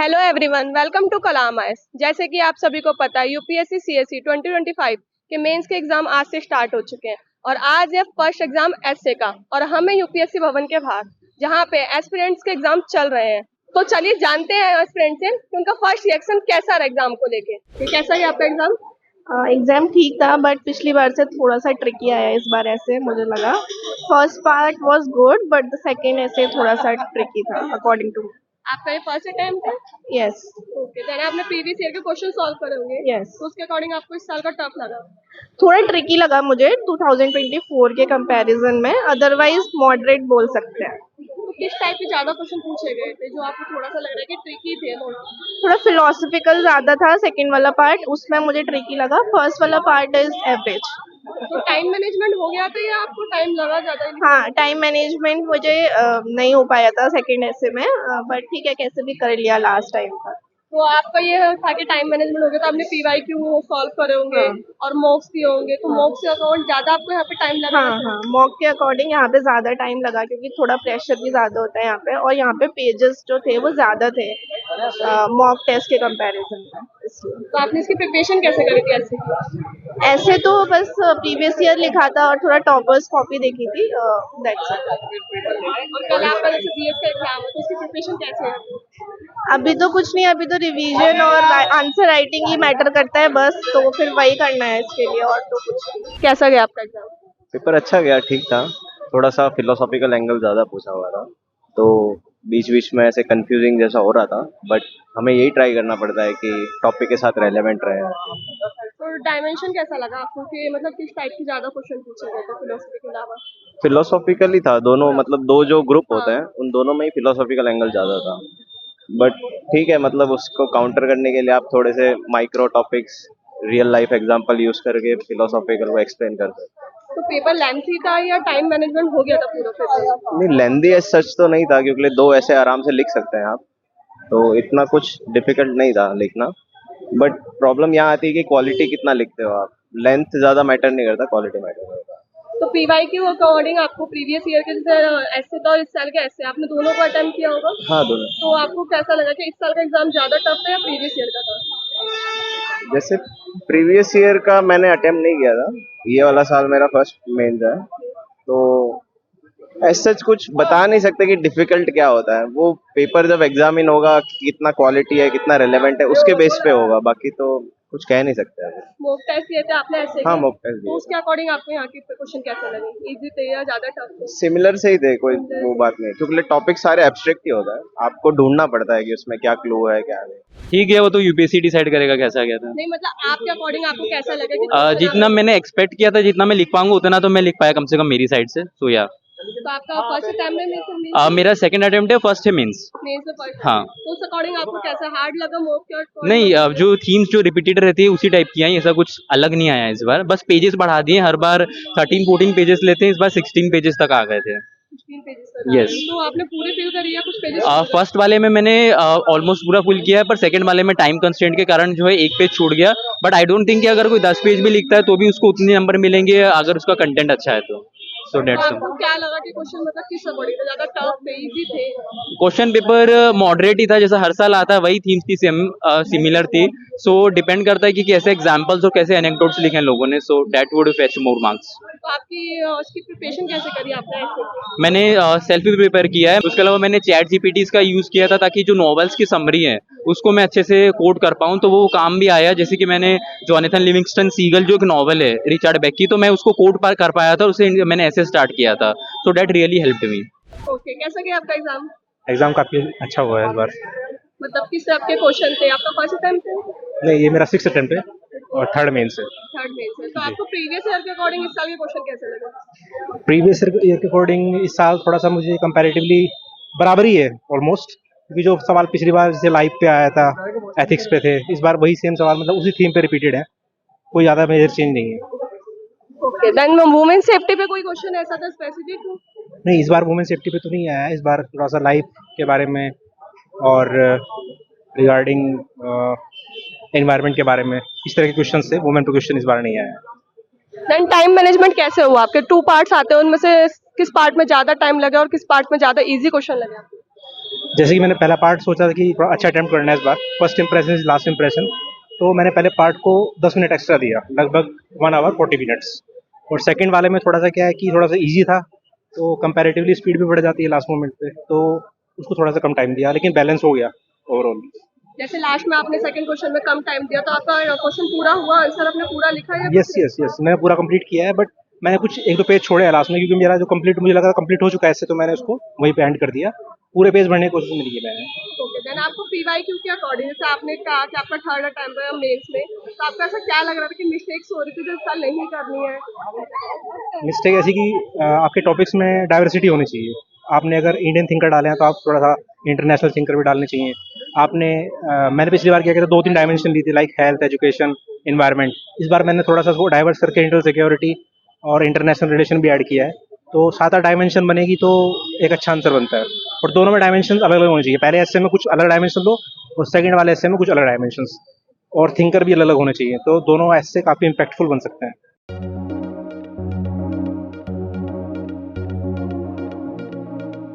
Hello everyone, welcome to Kalam ice. जैसे कि आप सभी को पता है, यूपीएससी सीएससी 2025 के मेंस के एग्जाम आज से स्टार्ट हो चुके हैं और आज है फर्स्ट एग्जाम एसए का और हम हैं यूपीएससी भवन के बाहर जहां पे एस्पिरेंट्स के एग्जाम चल रहे हैं। तो चलिए जानते हैं एस्पिरेंट्स से कि उनका फर्स्ट रिएक्शन कैसा रहा एग्जाम को लेके। तो कैसा है आपका एग्जाम? एग्जाम ठीक था बट पिछली बार से थोड़ा सा ट्रिकी आया इस बार ऐसे मुझे लगा। First part was good but the second ऐसे थोड़ा सा ट्रिकी था अकॉर्डिंग टू आपका ये फर्स्ट अटेम्प्ट है? यस। ओके, देन आपने प्रीवियस ईयर के क्वेश्चन सॉल्व करे होंगे। यस, तो उसके अकॉर्डिंग आपको इस साल का टफ लगा? थोड़ा ट्रिकी लगा मुझे 2024 के कंपैरिजन में, अदरवाइज मॉडरेट बोल सकते हैं। तो किस टाइप के ज्यादा क्वेश्चन पूछे गए थे जो आपको थोड़ा सा लग रहा है कि ट्रिकी थे? थोड़ा फिलोसफिकल ज्यादा था सेकंड वाला पार्ट, उसमें मुझे ट्रिकी लगा। फर्स्ट वाला पार्ट इज एवरेज। तो टाइम मैनेजमेंट हो गया था या आपको टाइम लगा ज्यादा? हाँ, टाइम मैनेजमेंट मुझे नहीं हो पाया था सेकंड ऐसे में, बट ठीक है कैसे भी कर लिया लास्ट टाइम का। तो आपका ये था कि टाइम मैनेजमेंट हो गया, तो आपने पीवाईक्यू सॉल्व करे होंगे। हाँ। और मॉक्स दिए होंगे, तो मॉक्स के अकाउंट ज्यादा आपको यहाँ पे टाइम लगा? हाँ, मॉक के अकॉर्डिंग यहाँ पे ज्यादा टाइम लगा क्योंकि थोड़ा प्रेशर भी ज्यादा होता है यहाँ पे, और यहाँ पे पेजेस जो थे वो ज्यादा थे मॉक टेस्ट के कंपैरिजन में, इसलिए। तो आपने इसकी प्रिपरेशन कैसे करी थी ऐसे? ऐसे तो बस प्रीवियस ईयर लिखा था और थोड़ा टॉपर्स कॉपी देखी थी, दैट्स इट। और कल आपका जैसे बीएस का एग्जाम है, तो उसकी प्रिपरेशन कैसे है? अभी तो कुछ नहीं, अभी तो रिवीजन और आंसर राइटिंग ही मैटर करता है बस, तो फिर वही करना है इसके लिए, और तो कुछ नहीं। कैसा गया आपका एग्जाम? पेपर अच्छा गया, ठीक था। थोड़ा सा फिलोसॉफिकल एंगल ज़्यादा पूछा हुआ था, तो बीच बीच में ऐसे कंफ्यूजिंग जैसा हो रहा था, बट हमें यही ट्राई करना पड़ता है कि टॉपिक के साथ रेलेवेंट रहे। तो डायमेंशन कैसा लगा आपको कि मतलब किस टाइप के ज्यादा क्वेश्चन पूछे गए थे फिलोसफी के अलावा? फिलोसॉफिकल ही था दोनों, मतलब दो जो ग्रुप होते हैं उन दोनों में ही फिलोसॉफिकल एंगल ज़्यादा था। बट ठीक है, मतलब उसको काउंटर करने के लिए आप थोड़े से micro topics, real life example use करके फिलोसॉफिकल को एक्सप्लेन कर सकते। तो पेपर लेंथी था या टाइम मैनेजमेंट हो गया था पूरा पेपर? नहीं, लेंदी एज सच तो नहीं था क्योंकि दो ऐसे आराम से लिख सकते हैं आप, तो इतना कुछ डिफिकल्ट नहीं था लिखना। बट प्रॉब्लम यहाँ आती है कि क्वालिटी कितना लिखते हो आप। लेंथ ज़्यादा मैटर नहीं करता, क्वालिटी मैटर करता। तो पीवाईक्यू अकॉर्डिंग आपको प्रीवियस ईयर के जैसे ऐसे था और इस साल के ऐसे आपने दोनों को अटेम्प्ट किया होगा? हाँ, दोनों। तो आपको कैसा लगा कि इस साल का एग्जाम ज्यादा टफ है या प्रीवियस ईयर का था? जैसे प्रीवियस ईयर का मैंने अटेम्प्ट नहीं किया था, ये वाला साल मेरा फर्स्ट मेंस है, तो ऐसा कुछ बता नहीं सकते कि डिफिकल्ट क्या होता है। वो पेपर जब एग्जामिन होगा कि कितना क्वालिटी है, कितना रेलेवेंट है, उसके बेस पे होगा, बाकी तो कुछ कह नहीं सकते अभी। मॉक टेस्ट दिए थे आपने ऐसे? हाँ, मॉक टेस्ट तो दिए। उसके अकॉर्डिंग आपको यहाँ के क्वेश्चन कैसे लगे? इजी थे या ज्यादा टफ थे? सिमिलर से ही थे, कोई वो बात नहीं, क्योंकि टॉपिक सारे एब्स्ट्रैक्ट ही होता है, आपको ढूंढना पड़ता है कि उसमें क्या क्लू है क्या नहीं। ठीक है, वो तो यूपीएससी डिसाइड करेगा कैसा गया था। नहीं मतलब आपके अकॉर्डिंग आपको कैसा लगा कि जितना मैंने एक्सपेक्ट किया था, जितना मैं लिख पाऊंगा उतना तो मैं लिख पाया कम से कम मेरी साइड से। सो या तो आपका फर्स्ट अटेम्प्ट में मेरा सेकंड अटेम्प्ट है, फर्स्ट है मेंस। मेंस में फर्स्ट? हाँ। तो उस अकॉर्डिंग आपको कैसा हार्ड लगा मॉक के? नहीं, जो थीम्स जो रिपीटेड रहती है उसी टाइप की आई, ऐसा कुछ अलग नहीं आया इस बार। बस पेजेस बढ़ा दिए, हर बार 13-14 पेजेस लेते हैं, इस बार 16 पेजेस तक आ गए थे। 16 पेजेस? यस। तो आपने पूरे फिल करी या कुछ पेजेस? फर्स्ट वाले में मैंने ऑलमोस्ट पूरा फुल किया है, पर सेकंड वाले में टाइम कंस्ट्रेंट के कारण जो है एक पेज छूट गया। बट आई डोंट थिंक कि अगर कोई 10 पेज भी लिखता है तो भी उसको उतने नंबर मिलेंगे अगर उसका कंटेंट अच्छा है तो। सो डेट्स आपको क्या लगा कि क्वेश्चन मतलब किस अकॉर्डिंग थे? ज्यादा टफ थे, इजी थे? क्वेश्चन पेपर मॉडरेट ही था, जैसा हर साल आता है वही थीम्स थी, सेम सिमिलर थी। सो डिपेंड करता है कि कैसे एग्जांपल्स और कैसे एनेक्डोट्स लिखे हैं लोगों ने, so that would fetch more marks. तो आपकी उसकी प्रिपरेशन कैसे करी आपने ऐसे? मैंने सेल्फ ही प्रिपेयर किया है, उसके अलावा मैंने चैट जीपीटी का यूज किया था ताकि जो नॉवेल्स की समरी है उसको मैं अच्छे से कोड कर पाऊँ, तो वो काम भी आया। जैसे कि मैंने जॉनथन लिविंगस्टन सीगल जो एक नॉवल है रिचर्ड बेक की, तो मैं उसको कोड कर पाया था, उसे मैंने ऐसे स्टार्ट किया था, so that really helped me. Okay, कैसा गया आपका एग्जाम? एग्जाम काफी अच्छा हुआ है इस बार। मतलब किस टाइप के क्वेश्चन थे? आपका फर्स्ट अटेम्प्ट है? नहीं, ये मेरा 6th अटेम्प्ट है और 3rd मेंस है। थर्ड में से। तो आपको प्रीवियस ईयर के अकॉर्डिंग इस साल के क्वेश्चन कैसे लगे? प्रीवियस ईयर के अकॉर्डिंग इस साल थोड़ा सा मुझे कंपैरेटिवली बराबरी है ऑलमोस्ट, क्योंकि जो सवाल पिछली बार जैसे लाइफ पे आया था, एथिक्स पे थे, इस बार वही सेम सवाल मतलब उसी थीम पे रिपीटेड है, कोई ज़्यादा मेजर चेंज नहीं है। ओके, देन वुमेन सेफ्टी पे कोई क्वेश्चन ऐसा था स्पेसिफिक? नहीं, इस बार वुमेन सेफ्टी पे तो नहीं आया है, इस बार थोड़ा सा लाइफ के बारे में और रिगार्डिंग एनवायरनमेंट के बारे में, इस तरह के क्वेश्चन से वुमेन पे क्वेश्चन इस बार नहीं आया। देन टाइम मैनेजमेंट कैसे हुआ? आपके 2 पार्ट्स आते हैं, उनमें से किस पार्ट में ज्यादा टाइम लगा और किस पार्ट में ज्यादा इजी क्वेश्चन लगे आपको? जैसे कि मैंने पहला पार्ट सोचा था कि थोड़ा अच्छा अटेम्प्ट करना है इस बार, first impression is last impression, तो मैंने पहले पार्ट को 10 मिनट एक्स्ट्रा दिया, लगभग 1 आवर 40 मिनट्स। और सेकंड वाले में थोड़ा सा क्या है कि थोड़ा सा इजी था, तो कंपैरेटिवली स्पीड भी बढ़ जाती है लास्ट मोमेंट पे, तो उसको थोड़ा सा कम टाइम दिया, लेकिन बैलेंस हो गया ओवरऑल। जैसे लास्ट में आपने सेकंड क्वेश्चन में कम टाइम दिया, तो आपका क्वेश्चन पूरा हुआ, आंसर आपने पूरा लिखा या यस यस यस, मैंने पूरा कंप्लीट किया है, बट मैंने कुछ एक दो पेज छोड़े हैं लास्ट में, क्योंकि मेरा जो कंप्लीट मुझे लगा कंप्लीट हो चुका है इससे, तो मैंने उसको वहीं पे एंड कर दिया। पूरे पेज भरने की कोशिश नहीं की मैंने। ओके। देन आपको पीवाईक्यू के अकॉर्डिंग, जैसे आपने कहा कि आपका थर्ड अटेम्प्ट है मेंस में, तो आपका ऐसा क्या लग रहा था कि मिस्टेक्स हो रही थी जो इस साल नहीं करनी है? मिस्टेक ऐसी कि आपके टॉपिक्स में डाइवर्सिटी होनी चाहिए। आपने अगर इंडियन थिंकर डाले हैं तो आप थोड़ा सा इंटरनेशनल थिंकर भी डालने चाहिए। आपने मैंने पिछली बार क्या किया था, 2-3 डायमेंशन ली थी, लाइक हेल्थ, एजुकेशन, इन्वायरमेंट। इस बार मैंने थोड़ा सा उसको डाइवर्स करके इंटरनल सिक्योरिटी और इंटरनेशनल रिलेशन भी ऐड किया है, तो 7-8 डायमेंशन बनेगी तो एक अच्छा आंसर बनता है। और दोनों में डायमेंशन अलग अलग होने चाहिए, पहले एस्से में कुछ अलग डायमेंशन लो और सेकंड वाले एस्से में कुछ अलग डायमेंशन, और थिंकर भी अलग अलग होने चाहिए, तो दोनों एस्से काफ़ी इंपैक्टफुल बन सकते हैं।